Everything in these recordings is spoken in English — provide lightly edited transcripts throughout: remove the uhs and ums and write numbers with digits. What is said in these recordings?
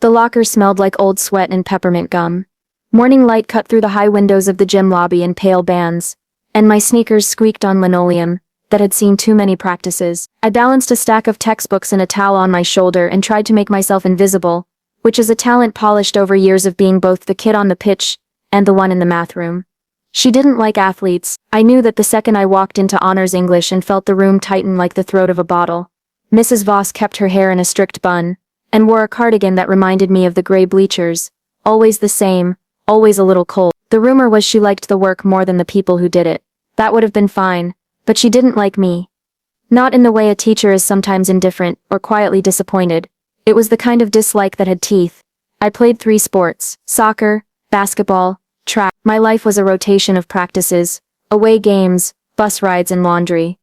The locker smelled like old sweat and peppermint gum. Morning light cut through the high windows of the gym lobby in pale bands, and my sneakers squeaked on linoleum that had seen too many practices. I balanced a stack of textbooks and a towel on my shoulder and tried to make myself invisible, which is a talent polished over years of being both the kid on the pitch and the one in the math room. She didn't like athletes. I knew that the second I walked into honors English and felt the room tighten like the throat of a bottle. Mrs. Voss kept her hair in a strict bun, and wore a cardigan that reminded me of the gray bleachers. Always the same, always a little cold. The rumor was she liked the work more than the people who did it. That would have been fine, but she didn't like me. Not in the way a teacher is sometimes indifferent or quietly disappointed. It was the kind of dislike that had teeth. I played 3 sports: soccer, basketball, track. My life was a rotation of practices, away games, bus rides and laundry.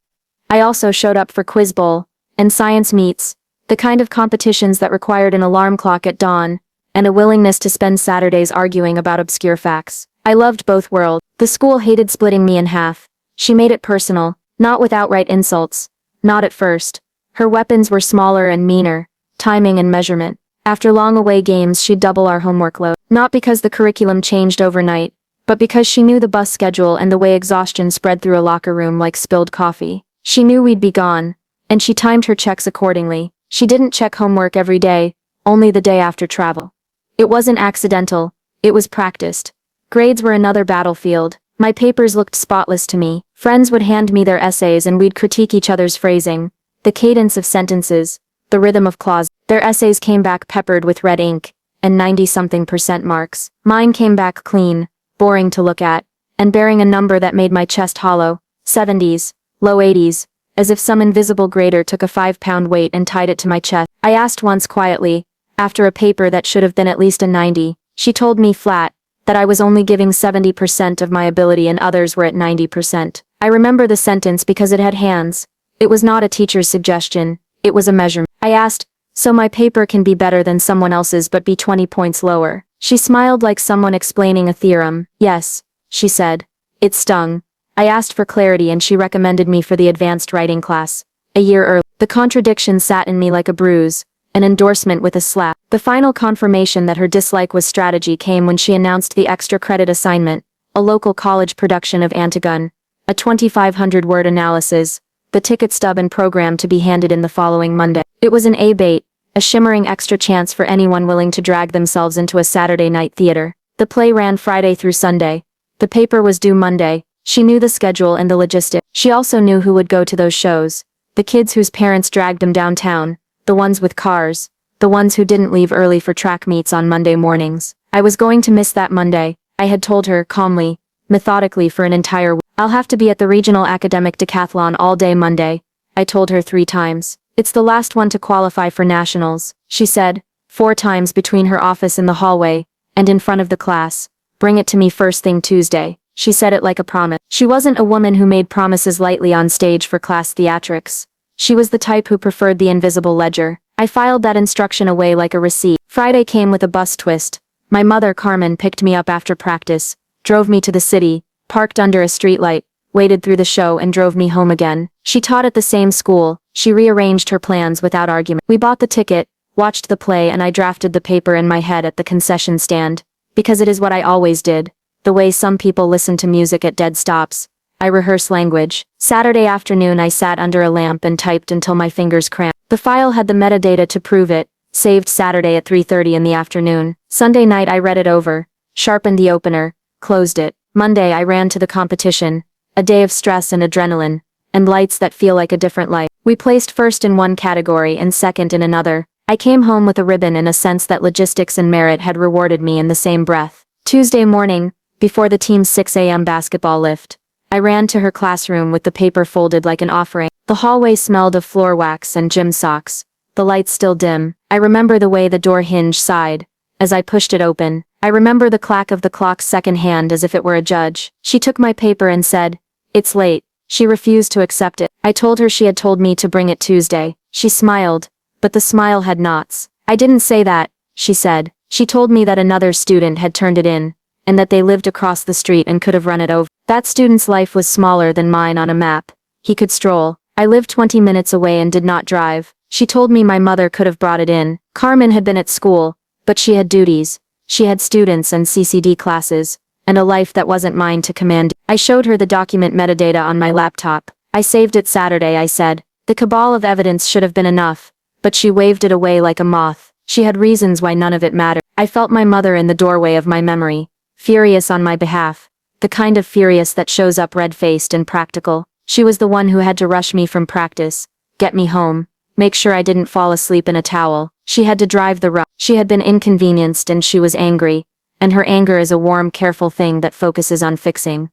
I also showed up for quiz bowl and science meets, the kind of competitions that required an alarm clock at dawn and a willingness to spend Saturdays arguing about obscure facts. I loved both worlds. The school hated splitting me in half. She made it personal, not with outright insults. Not at first. Her weapons were smaller and meaner, timing and measurement. After long away games she'd double our homework load. Not because the curriculum changed overnight, but because she knew the bus schedule and the way exhaustion spread through a locker room like spilled coffee. She knew we'd be gone, and she timed her checks accordingly. She didn't check homework every day, only the day after travel. It wasn't accidental, it was practiced. Grades were another battlefield. My papers looked spotless to me. Friends would hand me their essays and we'd critique each other's phrasing, the cadence of sentences, the rhythm of clause. Their essays came back peppered with red ink and 90-something% marks. Mine came back clean, boring to look at, and bearing a number that made my chest hollow. 70s, low 80s, as if some invisible grader took a 5-pound weight and tied it to my chest. I asked once quietly, after a paper that should have been at least a 90, she told me flat, that I was only giving 70% of my ability and others were at 90%. I remember the sentence because it had hands. It was not a teacher's suggestion, it was a measurement. I asked, so my paper can be better than someone else's but be 20 points lower. She smiled like someone explaining a theorem. Yes, she said. It stung. I asked for clarity and she recommended me for the advanced writing class. A year early. The contradiction sat in me like a bruise, an endorsement with a slap. The final confirmation that her dislike was strategy came when she announced the extra credit assignment, a local college production of Antigone, a 2,500-word analysis, the ticket stub and program to be handed in the following Monday. It was an A-bait, a shimmering extra chance for anyone willing to drag themselves into a Saturday night theater. The play ran Friday through Sunday. The paper was due Monday. She knew the schedule and the logistics. She also knew who would go to those shows. The kids whose parents dragged them downtown, the ones with cars, the ones who didn't leave early for track meets on Monday mornings. I was going to miss that Monday, I had told her, calmly, methodically for an entire week. I'll have to be at the regional academic decathlon all day Monday, I told her 3 times. It's the last one to qualify for nationals, she said, 4 times between her office and the hallway, and in front of the class. Bring it to me first thing Tuesday. She said it like a promise. She wasn't a woman who made promises lightly on stage for class theatrics. She was the type who preferred the invisible ledger. I filed that instruction away like a receipt. Friday came with a bus twist. My mother, Carmen, picked me up after practice, drove me to the city, parked under a streetlight, waited through the show and drove me home again. She taught at the same school. She rearranged her plans without argument. We bought the ticket, watched the play and I drafted the paper in my head at the concession stand, because it is what I always did. The way some people listen to music at dead stops. I rehearse language. Saturday afternoon I sat under a lamp and typed until my fingers cramped. The file had the metadata to prove it, saved Saturday at 3:30 in the afternoon. Sunday night I read it over, sharpened the opener, closed it. Monday I ran to the competition, a day of stress and adrenaline, and lights that feel like a different light. We placed first in one category and second in another. I came home with a ribbon and a sense that logistics and merit had rewarded me in the same breath. Tuesday morning, before the team's 6 a.m. basketball lift, I ran to her classroom with the paper folded like an offering. The hallway smelled of floor wax and gym socks, the lights still dim. I remember the way the door hinge sighed as I pushed it open. I remember the clack of the clock's second hand as if it were a judge. She took my paper and said, "It's late." She refused to accept it. I told her she had told me to bring it Tuesday. She smiled, but the smile had knots. "I didn't say that," she said. She told me that another student had turned it in, and that they lived across the street and could have run it over. That student's life was smaller than mine on a map. He could stroll. I lived 20 minutes away and did not drive. She told me my mother could have brought it in. Carmen had been at school, But she had duties. She had students and CCD classes, and a life that wasn't mine to command. I showed her the document metadata on my laptop. I saved it Saturday, I said. The cabal of evidence should have been enough, but she waved it away like a moth. She had reasons why none of it mattered. I felt my mother in the doorway of my memory, furious on my behalf, the kind of furious that shows up red-faced and practical. She was the one who had to rush me from practice, get me home, make sure I didn't fall asleep in a towel. She had to drive the rush. She had been inconvenienced and she was angry, and her anger is a warm, careful thing that focuses on fixing.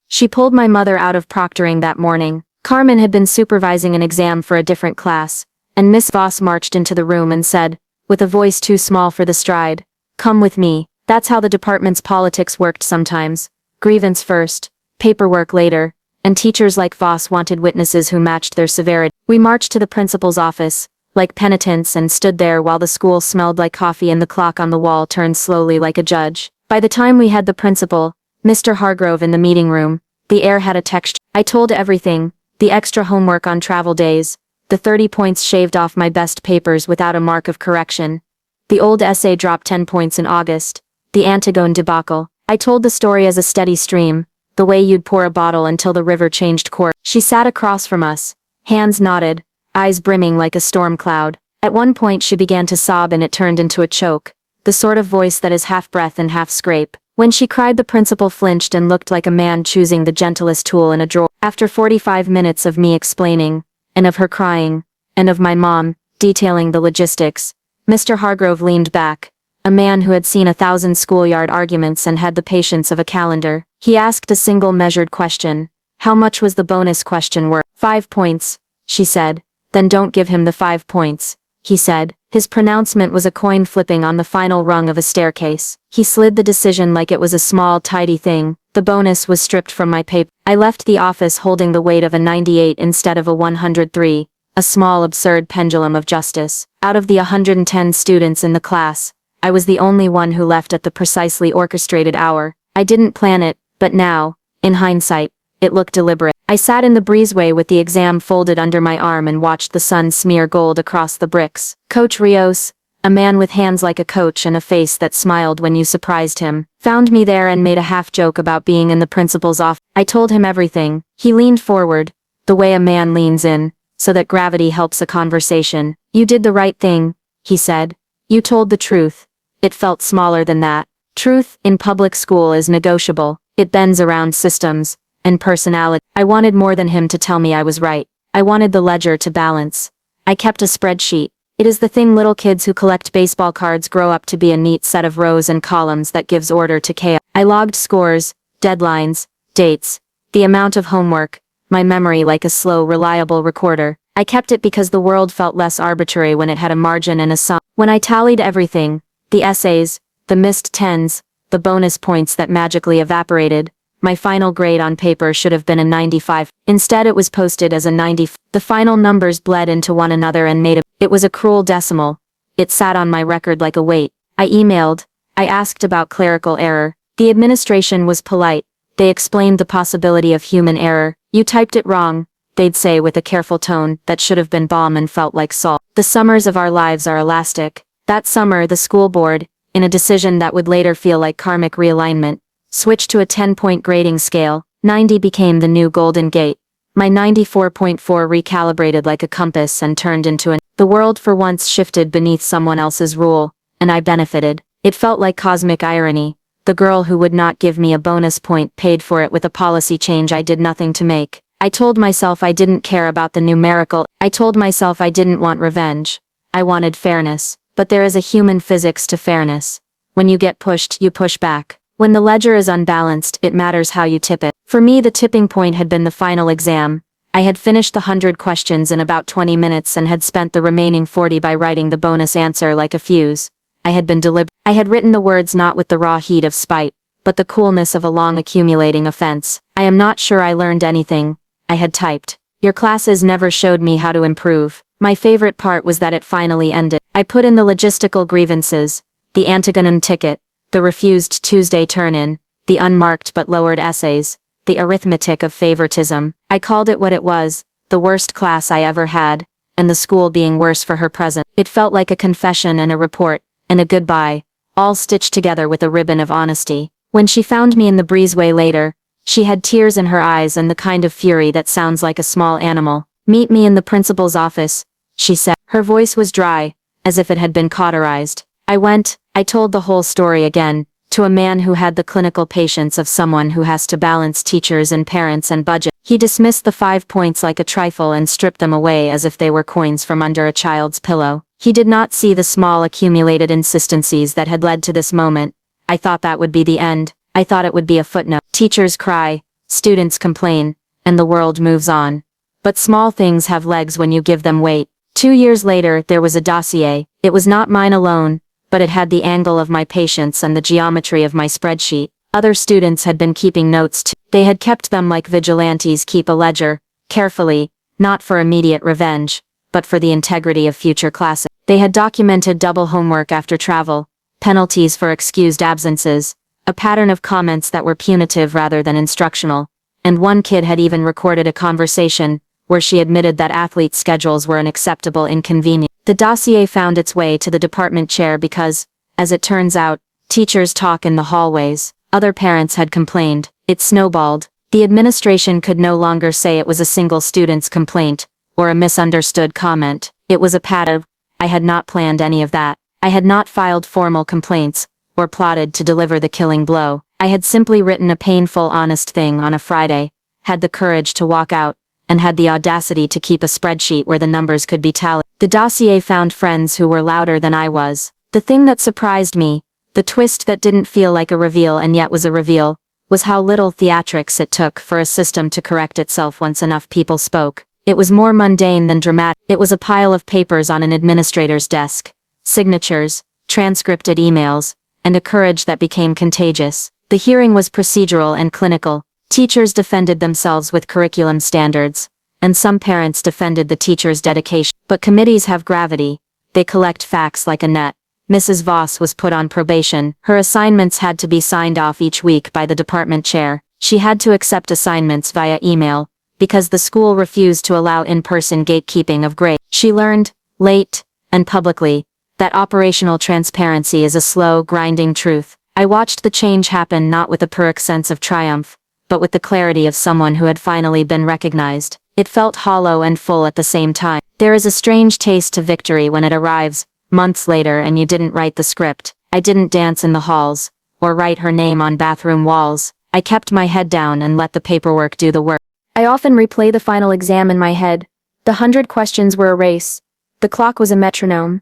She pulled my mother out of proctoring that morning. Carmen had been supervising an exam for a different class, and Miss Voss marched into the room and said, with a voice too small for the stride, "Come with me." That's how the department's politics worked sometimes. Grievance first, paperwork later, and teachers like Voss wanted witnesses who matched their severity. We marched to the principal's office, like penitents, and stood there while the school smelled like coffee and the clock on the wall turned slowly like a judge. By the time we had the principal, Mr. Hargrove, in the meeting room, the air had a texture. I told everything, the extra homework on travel days, the 30 points shaved off my best papers without a mark of correction. The old essay dropped 10 points in August. The Antigone debacle. I told the story as a steady stream, the way you'd pour a bottle until the river changed course. She sat across from us, hands knotted, eyes brimming like a storm cloud. At one point she began to sob and it turned into a choke, the sort of voice that is half breath and half scrape. When she cried, the principal flinched and looked like a man choosing the gentlest tool in a drawer. After 45 minutes of me explaining, and of her crying, and of my mom detailing the logistics, Mr. Hargrove leaned back, a man who had seen 1,000 schoolyard arguments and had the patience of a calendar. He asked a single measured question. How much was the bonus question worth? 5 points, she said. Then don't give him the 5 points, he said. His pronouncement was a coin flipping on the final rung of a staircase. He slid the decision like it was a small, tidy thing. The bonus was stripped from my paper. I left the office holding the weight of a 98 instead of a 103, a small, absurd pendulum of justice. Out of the 110 students in the class, I was the only one who left at the precisely orchestrated hour. I didn't plan it, but now, in hindsight, it looked deliberate. I sat in the breezeway with the exam folded under my arm and watched the sun smear gold across the bricks. Coach Rios, a man with hands like a coach and a face that smiled when you surprised him, found me there and made a half joke about being in the principal's office. I told him everything. He leaned forward, the way a man leans in, so that gravity helps a conversation. You did the right thing, he said. You told the truth. It felt smaller than that. Truth in public school is negotiable. It bends around systems and personality. I wanted more than him to tell me I was right. I wanted the ledger to balance. I kept a spreadsheet. It is the thing little kids who collect baseball cards grow up to be, a neat set of rows and columns that gives order to chaos. I logged scores, deadlines, dates, the amount of homework, my memory like a slow, reliable recorder. I kept it because the world felt less arbitrary when it had a margin and a sum. When I tallied everything, the essays, the missed tens, the bonus points that magically evaporated, my final grade on paper should have been a 95. Instead it was posted as a 90. The final numbers bled into one another and made it was a cruel decimal. It sat on my record like a weight. I emailed. I asked about clerical error. The administration was polite. They explained the possibility of human error. You typed it wrong, they'd say with a careful tone that should have been balm and felt like salt. The summers of our lives are elastic. That summer the school board, in a decision that would later feel like karmic realignment, switched to a 10-point grading scale. 90 became the new golden gate. My 94.4 recalibrated like a compass and turned into an. The world for once shifted beneath someone else's rule, and I benefited. It felt like cosmic irony. The girl who would not give me a bonus point paid for it with a policy change I did nothing to make. I told myself I didn't care about the numerical. I told myself I didn't want revenge. I wanted fairness. But there is a human physics to fairness. When you get pushed, you push back. When the ledger is unbalanced, it matters how you tip it. For me, the tipping point had been the final exam. I had finished the 100 questions in about 20 minutes and had spent the remaining 40 by writing the bonus answer like a fuse. I had been deliberate. I had written the words not with the raw heat of spite, but the coolness of a long accumulating offense. I am not sure I learned anything. I had typed. Your classes never showed me how to improve. My favorite part was that it finally ended. I put in the logistical grievances, the Antigone ticket, the refused Tuesday turn-in, the unmarked but lowered essays, the arithmetic of favoritism. I called it what it was, the worst class I ever had, and the school being worse for her present. It felt like a confession and a report, and a goodbye, all stitched together with a ribbon of honesty. When she found me in the breezeway later, she had tears in her eyes and the kind of fury that sounds like a small animal. "Meet me in the principal's office," she said. Her voice was dry, as if it had been cauterized. I went. I told the whole story again, to a man who had the clinical patience of someone who has to balance teachers and parents and budget. He dismissed the 5 points like a trifle and stripped them away as if they were coins from under a child's pillow. He did not see the small accumulated inconsistencies that had led to this moment. I thought that would be the end. I thought it would be a footnote. Teachers cry, students complain, and the world moves on. But small things have legs when you give them weight. 2 years later, there was a dossier. It was not mine alone, but it had the angle of my patients and the geometry of my spreadsheet. Other students had been keeping notes too. They had kept them like vigilantes keep a ledger, carefully, not for immediate revenge, but for the integrity of future classes. They had documented double homework after travel, penalties for excused absences, a pattern of comments that were punitive rather than instructional, and one kid had even recorded a conversation where she admitted that athlete schedules were an acceptable inconvenience. The dossier found its way to the department chair because, as it turns out, teachers talk in the hallways. Other parents had complained. It snowballed. The administration could no longer say it was a single student's complaint, or a misunderstood comment. It was a pattern. I had not planned any of that. I had not filed formal complaints, or plotted to deliver the killing blow. I had simply written a painful honest thing on a Friday, had the courage to walk out, and had the audacity to keep a spreadsheet where the numbers could be tallied. The dossier found friends who were louder than I was. The thing that surprised me, the twist that didn't feel like a reveal and yet was a reveal, was how little theatrics it took for a system to correct itself once enough people spoke. It was more mundane than dramatic. It was a pile of papers on an administrator's desk, signatures, transcripted emails, and a courage that became contagious. The hearing was procedural and clinical. Teachers defended themselves with curriculum standards, and some parents defended the teacher's dedication. But committees have gravity. They collect facts like a net. Mrs. Voss was put on probation. Her assignments had to be signed off each week by the department chair. She had to accept assignments via email, because the school refused to allow in-person gatekeeping of grades. She learned, late, and publicly, that operational transparency is a slow, grinding truth. I watched the change happen not with a pyrrhic sense of triumph, but with the clarity of someone who had finally been recognized. It felt hollow and full at the same time. There is a strange taste to victory when it arrives, months later, and you didn't write the script. I didn't dance in the halls, or write her name on bathroom walls. I kept my head down and let the paperwork do the work. I often replay the final exam in my head. The 100 questions were a race. The clock was a metronome.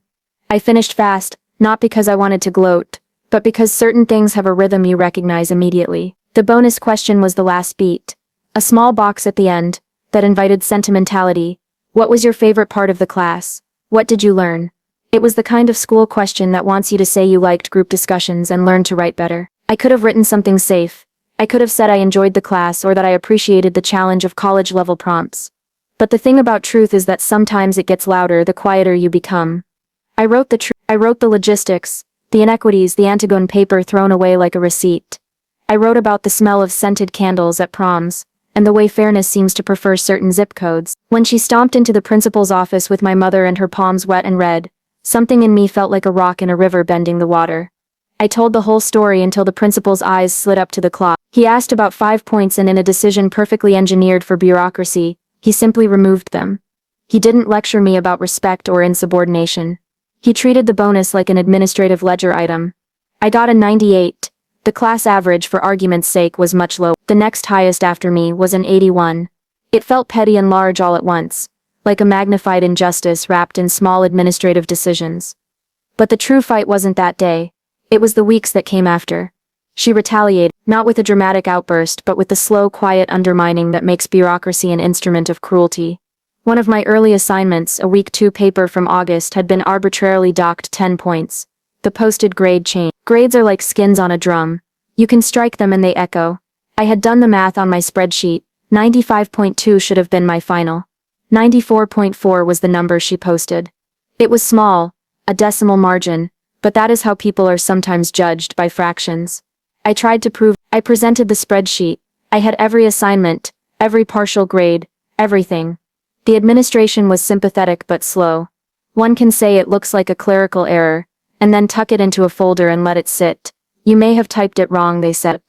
I finished fast, not because I wanted to gloat, but because certain things have a rhythm you recognize immediately. The bonus question was the last beat. A small box at the end, that invited sentimentality. What was your favorite part of the class? What did you learn? It was the kind of school question that wants you to say you liked group discussions and learned to write better. I could have written something safe. I could have said I enjoyed the class or that I appreciated the challenge of college-level prompts. But the thing about truth is that sometimes it gets louder the quieter you become. I wrote the logistics, the inequities, the Antigone paper thrown away like a receipt. I wrote about the smell of scented candles at proms, and the way fairness seems to prefer certain zip codes. When she stomped into the principal's office with my mother and her palms wet and red, something in me felt like a rock in a river bending the water. I told the whole story until the principal's eyes slid up to the clock. He asked about 5 points and in a decision perfectly engineered for bureaucracy, he simply removed them. He didn't lecture me about respect or insubordination. He treated the bonus like an administrative ledger item. I got a 98. The class average for argument's sake was much lower. The next highest after me was an 81. It felt petty and large all at once, like a magnified injustice wrapped in small administrative decisions. But the true fight wasn't that day. It was the weeks that came after. She retaliated, not with a dramatic outburst but with the slow, quiet undermining that makes bureaucracy an instrument of cruelty. One of my early assignments, a week 2 paper from August, had been arbitrarily docked 10 points. The posted grade changed. Grades are like skins on a drum. You can strike them and they echo. I had done the math on my spreadsheet. 95.2 should have been my final. 94.4 was the number she posted. It was small, a decimal margin, but that is how people are sometimes judged, by fractions. I tried to prove. I presented the spreadsheet. I had every assignment, every partial grade, everything. The administration was sympathetic but slow. One can say it looks like a clerical error, and then tuck it into a folder and let it sit. You may have typed it wrong, they said.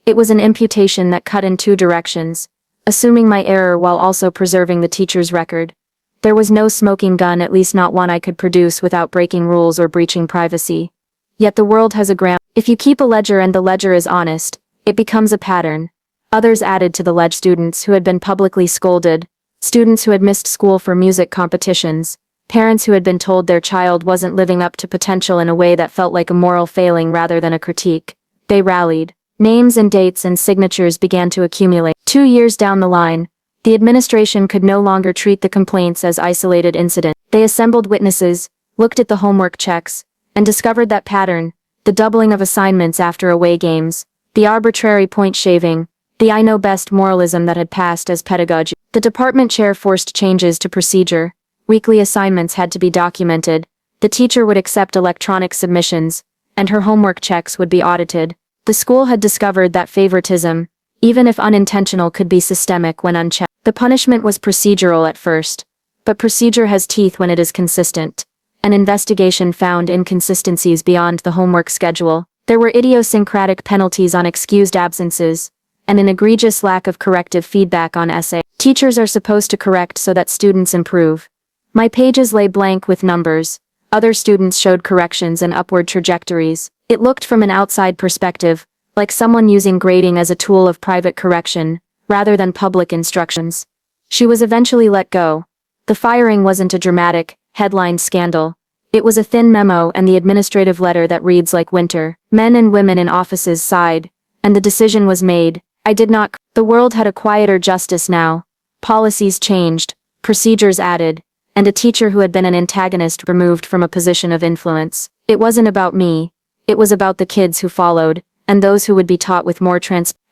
It was an imputation that cut in two directions, assuming my error while also preserving the teacher's record. There was no smoking gun, at least not one I could produce without breaking rules or breaching privacy. Yet the world has a grammar. If you keep a ledger and the ledger is honest, it becomes a pattern. Others added to the ledge: students who had been publicly scolded, students who had missed school for music competitions, parents who had been told their child wasn't living up to potential in a way that felt like a moral failing rather than a critique. They rallied. Names and dates and signatures began to accumulate. 2 years down the line, the administration could no longer treat the complaints as isolated incidents. They assembled witnesses, looked at the homework checks, and discovered that pattern: the doubling of assignments after away games, the arbitrary point shaving, the I know best moralism that had passed as pedagogy. The department chair forced changes to procedure. Weekly assignments had to be documented, the teacher would accept electronic submissions, and her homework checks would be audited. The school had discovered that favoritism, even if unintentional, could be systemic when unchecked. The punishment was procedural at first, but procedure has teeth when it is consistent. An investigation found inconsistencies beyond the homework schedule. There were idiosyncratic penalties on excused absences, and an egregious lack of corrective feedback on essay. Teachers are supposed to correct so that students improve. My pages lay blank with numbers. Other students showed corrections and upward trajectories. It looked from an outside perspective, like someone using grading as a tool of private correction, rather than public instructions. She was eventually let go. The firing wasn't a dramatic, headlined scandal. It was a thin memo and the administrative letter that reads like winter. Men and women in offices sighed, and the decision was made. I did not. The world had a quieter justice now. Policies changed, procedures added, and a teacher who had been an antagonist removed from a position of influence. It wasn't about me. It was about the kids who followed, and those who would be taught with more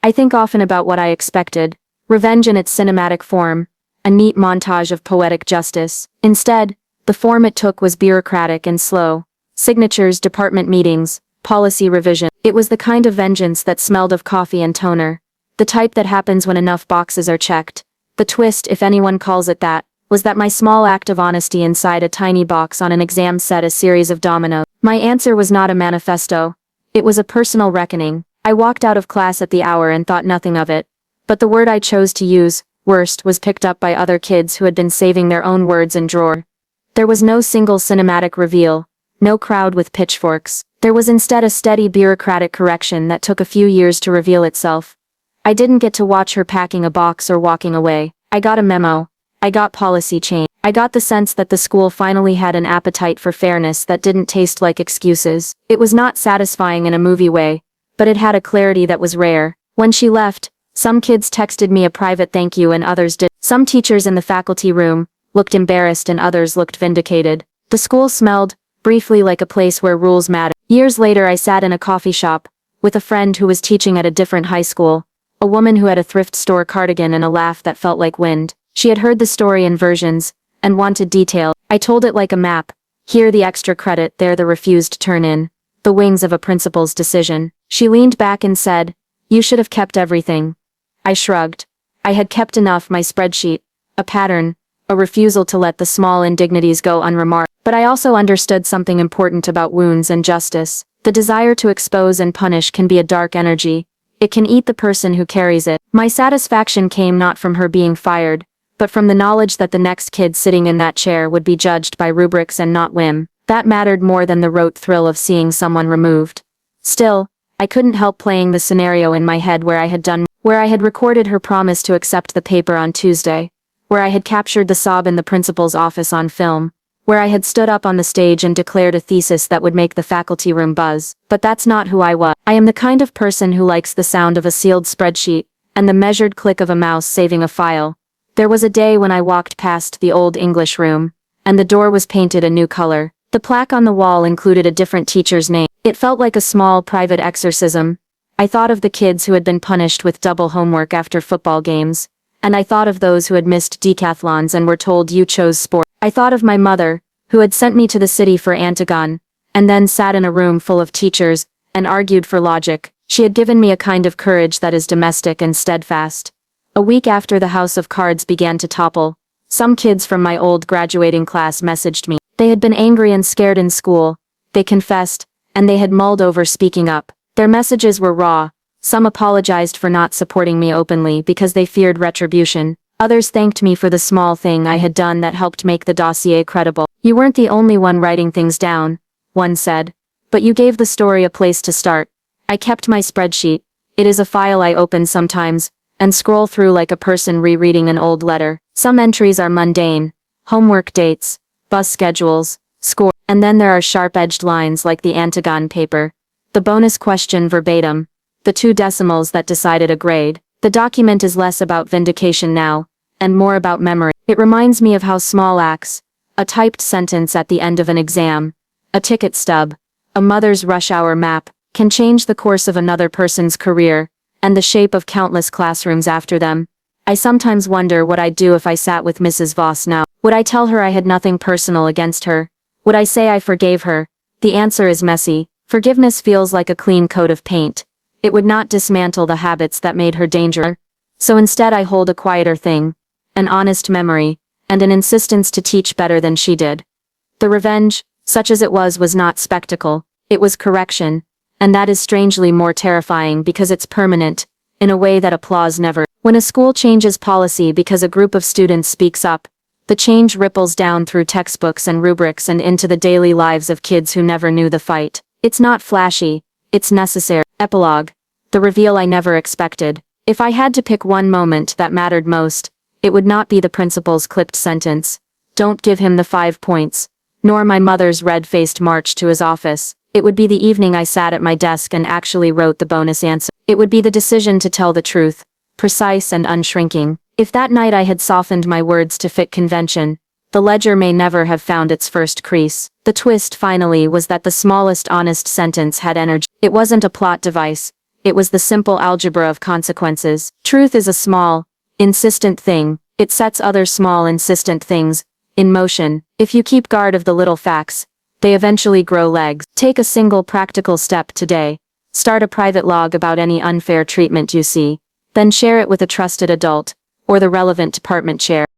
I think often about what I expected. Revenge in its cinematic form, a neat montage of poetic justice. Instead, the form it took was bureaucratic and slow. Signatures, department meetings, policy revision. It was the kind of vengeance that smelled of coffee and toner. The type that happens when enough boxes are checked. The twist, if anyone calls it that, was that my small act of honesty inside a tiny box on an exam set a series of dominoes. My answer was not a manifesto. It was a personal reckoning. I walked out of class at the hour and thought nothing of it. But the word I chose to use, worst, was picked up by other kids who had been saving their own words in drawer. There was no single cinematic reveal, no crowd with pitchforks. There was instead a steady bureaucratic correction that took a few years to reveal itself. I didn't get to watch her packing a box or walking away. I got a memo. I got policy change. I got the sense that the school finally had an appetite for fairness that didn't taste like excuses. It was not satisfying in a movie way, but it had a clarity that was rare. When she left, some kids texted me a private thank you and others did. Some teachers in the faculty room looked embarrassed and others looked vindicated. The school smelled, briefly, like a place where rules mattered. Years later, I sat in a coffee shop with a friend who was teaching at a different high school, a woman who had a thrift store cardigan and a laugh that felt like wind. She had heard the story in versions, and wanted detail. I told it like a map. Here the extra credit, there the refused turn-in. The wings of a principal's decision. She leaned back and said, "You should have kept everything." I shrugged. I had kept enough: my spreadsheet, a pattern, a refusal to let the small indignities go unremarked. But I also understood something important about wounds and justice. The desire to expose and punish can be a dark energy. It can eat the person who carries it. My satisfaction came not from her being fired, but from the knowledge that the next kid sitting in that chair would be judged by rubrics and not whim. That mattered more than the rote thrill of seeing someone removed. Still, I couldn't help playing the scenario in my head where I had recorded her promise to accept the paper on Tuesday, where I had captured the sob in the principal's office on film, where I had stood up on the stage and declared a thesis that would make the faculty room buzz. But that's not who I was. I am the kind of person who likes the sound of a sealed spreadsheet, and the measured click of a mouse saving a file. There was a day when I walked past the old English room, and the door was painted a new color. The plaque on the wall included a different teacher's name. It felt like a small private exorcism. I thought of the kids who had been punished with double homework after football games, and I thought of those who had missed decathlons and were told you chose sport. I thought of my mother, who had sent me to the city for Antigone, and then sat in a room full of teachers, and argued for logic. She had given me a kind of courage that is domestic and steadfast. A week after the house of cards began to topple, some kids from my old graduating class messaged me. They had been angry and scared in school. they confessed, and they had mulled over speaking up. Their messages were raw. Some apologized for not supporting me openly because they feared retribution. Others thanked me for the small thing I had done that helped make the dossier credible. "You weren't the only one writing things down," one said. "But you gave the story a place to start." I kept my spreadsheet. It is a file I open sometimes, and scroll through like a person rereading an old letter. Some entries are mundane. Homework dates, bus schedules, score, and then there are sharp-edged lines like the Antagon paper, the bonus question verbatim, the 2 decimals that decided a grade. The document is less about vindication now, and more about memory. It reminds me of how small acts, a typed sentence at the end of an exam, a ticket stub, a mother's rush hour map, can change the course of another person's career, and the shape of countless classrooms after them. I sometimes wonder what I'd do if I sat with Mrs. Voss now. Would I tell her I had nothing personal against her? Would I say I forgave her? The answer is messy. Forgiveness feels like a clean coat of paint. It would not dismantle the habits that made her dangerous. So instead I hold a quieter thing, an honest memory, and an insistence to teach better than she did. The revenge, such as it was not spectacle, it was correction, and that is strangely more terrifying because it's permanent, in a way that applause never. When a school changes policy because a group of students speaks up, the change ripples down through textbooks and rubrics and into the daily lives of kids who never knew the fight. It's not flashy, it's necessary. Epilogue. The reveal I never expected. If I had to pick one moment that mattered most, it would not be the principal's clipped sentence, "Don't give him the 5 points," nor my mother's red-faced march to his office. It would be the evening I sat at my desk and actually wrote the bonus answer. It would be the decision to tell the truth, precise and unshrinking. If that night I had softened my words to fit convention, the ledger may never have found its first crease. The twist, finally, was that the smallest honest sentence had energy. It wasn't a plot device. It was the simple algebra of consequences. Truth is a small, insistent thing. It sets other small, insistent things in motion. If you keep guard of the little facts, they eventually grow legs. Take a single practical step today. Start a private log about any unfair treatment you see. Then share it with a trusted adult, or the relevant department chair.